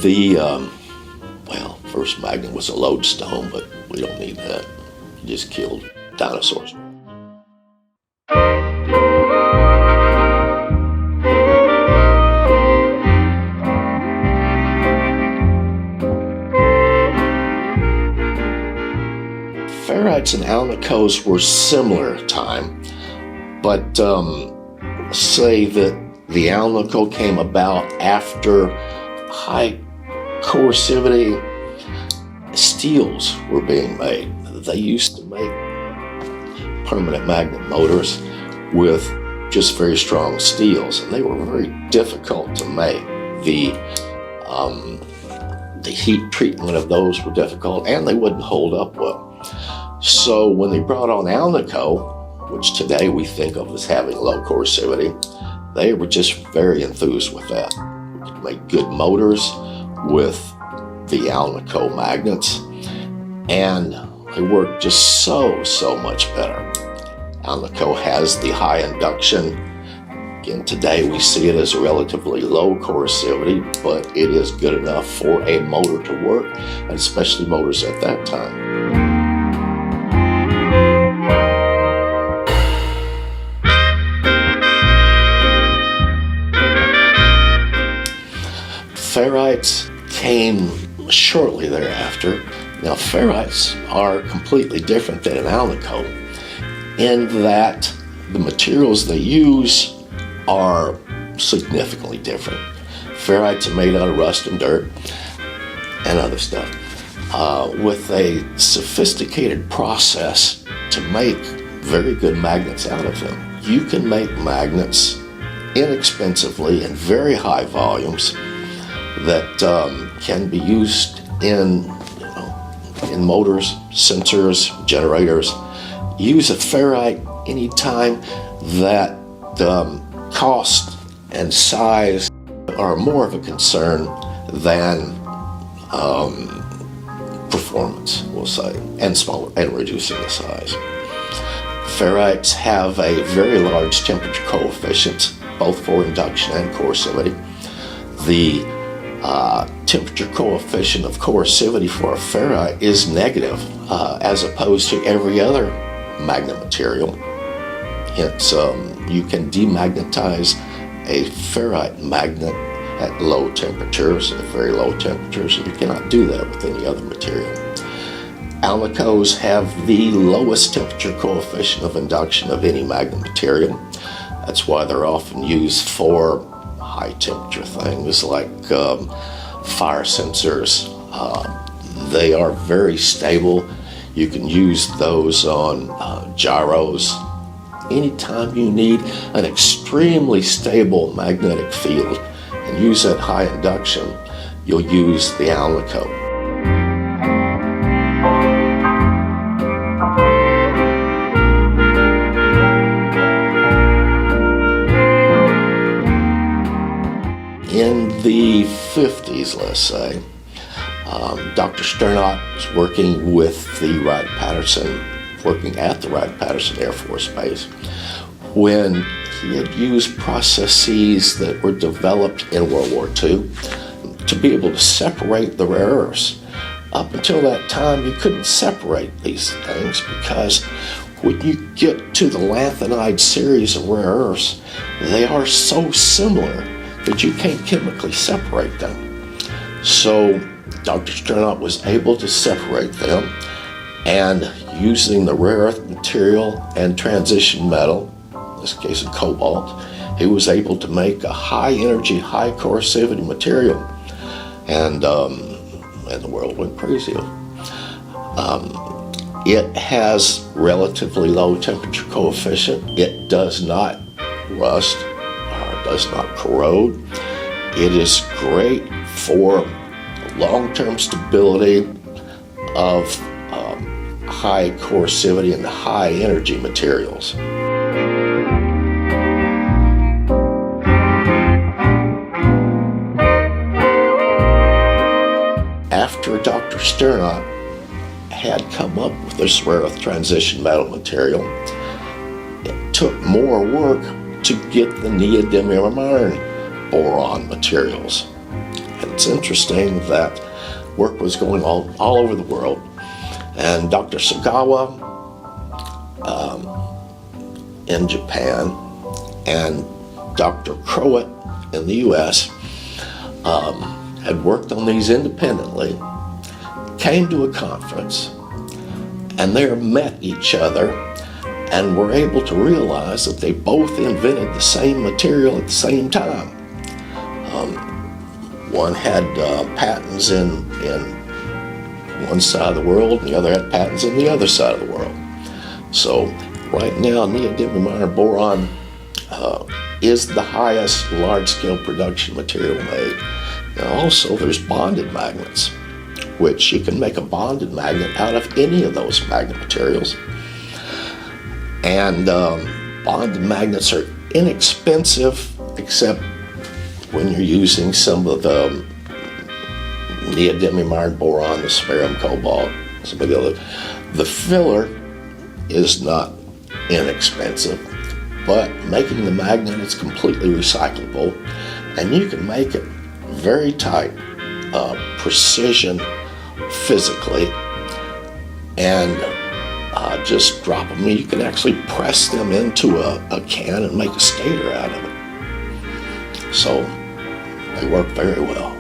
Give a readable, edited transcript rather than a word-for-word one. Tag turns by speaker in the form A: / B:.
A: Well, first magnet was a lodestone, but we don't need that. It just killed dinosaurs. Ferrites and Alnicos were similar time, but say that the Alnico came about after high coercivity steels were being made. They used to make permanent magnet motors with just very strong steels, and they were very difficult to make. The heat treatment of those were difficult, and they wouldn't hold up well. So when they brought on Alnico, which today we think of as having low coercivity, they were just very enthused with that. We could make good motors with the Alnico magnets, and they work just so much better. Alnico has the high induction. Again, today we see it as a relatively low coercivity, but it is good enough for a motor to work, and especially motors at that time. Ferrites came shortly thereafter. Now, ferrites are completely different than an Alnico in that the materials they use are significantly different. Ferrites are made out of rust and dirt and other stuff with a sophisticated process to make very good magnets out of them. You can make magnets inexpensively in very high volumes that can be used in motors, sensors, generators. Use a ferrite anytime that cost and size are more of a concern than performance, we'll say, and reducing the size. Ferrites have a very large temperature coefficient, both for induction and coercivity. The temperature coefficient of coercivity for a ferrite is negative as opposed to every other magnet material. Hence, you can demagnetize a ferrite magnet at low temperatures, at very low temperatures, and you cannot do that with any other material. Alnicos have the lowest temperature coefficient of induction of any magnet material. That's why they're often used for high temperature things like fire sensors. They are very stable. You can use those on gyros. Anytime you need an extremely stable magnetic field and use that high induction, you'll use the Alnico. In the 50s, let's say, Dr. Sternot was working with the Wright-Patterson, working at the Wright-Patterson Air Force Base, when he had used processes that were developed in World War II to be able to separate the rare earths. Up until that time, you couldn't separate these things because when you get to the lanthanide series of rare earths, they are so similar that you can't chemically separate them. So Dr. Sternot was able to separate them, and using the rare earth material and transition metal, in this case of cobalt, he was able to make a high energy, high coercivity material, and the world went crazy. It has relatively low temperature coefficient. It does not rust, does not corrode. It is great for long-term stability of high coercivity and high energy materials. After Dr. Sternot had come up with this rare earth transition metal material, it took more work to get the neodymium iron boron materials. And it's interesting that work was going all over the world. And Dr. Sagawa in Japan and Dr. Crowett in the U.S. Had worked on these independently, came to a conference, and they met each other and were able to realize that they both invented the same material at the same time. One had patents in one side of the world, and the other had patents in the other side of the world. So right now, neodymium iron boron is the highest large-scale production material made. Now also, there's bonded magnets, which you can make a bonded magnet out of any of those magnet materials. And bonded magnets are inexpensive, except when you're using some of the neodymium iron boron, the samarium cobalt, some of the other. The filler is not inexpensive, but making the magnet is completely recyclable, and you can make it very tight, precision physically, and just drop them. You can actually press them into a can and make a stator out of it. So they work very well.